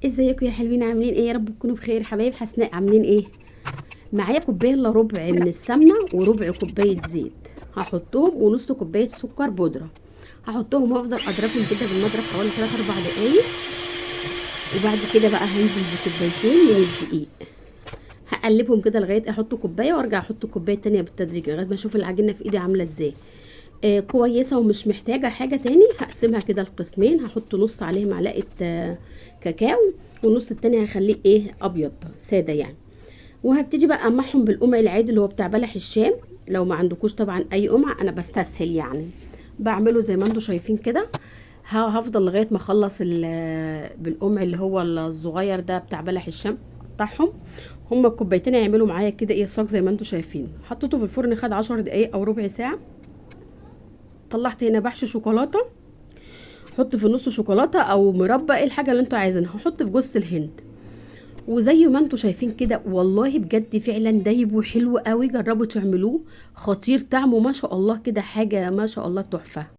ازيكم يا حلوين؟ عاملين ايه؟ يا رب تكونوا بخير. حبايب حسناء عاملين ايه؟ معايا كوبايه الا ربع من السمنه وربع كوبايه زيت، هحطهم ونص كوبايه سكر بودره. هحطهم وافضل اضربهم كده بالمضرب حوالي 3 4 دقايق. وبعد كده بقى هنزل بكوبايتين من الدقيق، هقلبهم كده لغايه احط كوبايه وارجع احط كوبايه تانية بالتدريج لغايه ما اشوف العجينه في ايدي عامله ازاي. كويسه ومش محتاجه حاجه تاني. هقسمها كده لقسمين، هحط نص عليه معلقه كاكاو، والنص التاني هخليه ايه ابيض ساده يعني. وهبتدي بقى امحهم بالقمع العادي اللي هو بتاع بلح الشام. لو ما عندكوش طبعا اي قمع انا بستسهل يعني، بعمله زي ما انتم شايفين كده. هفضل لغايه ما اخلص بالقمع اللي هو الصغير ده بتاع بلح الشام بتاعهم. هما الكوبايتين هيعملوا معايا كده ايه صاج زي ما انتم شايفين. حطيته في الفرن خد 10 دقايق او ربع ساعه. طلعت هنا بحش شوكولاته، حط في النص شوكولاته او مربى، ايه الحاجه اللي انتوا عايزينها. هحط في جوز الهند. وزي ما انتوا شايفين كده والله بجد فعلا دايب وحلو قوي. جربوا تعملوه، خطير طعمه ما شاء الله كده، حاجه ما شاء الله تحفه.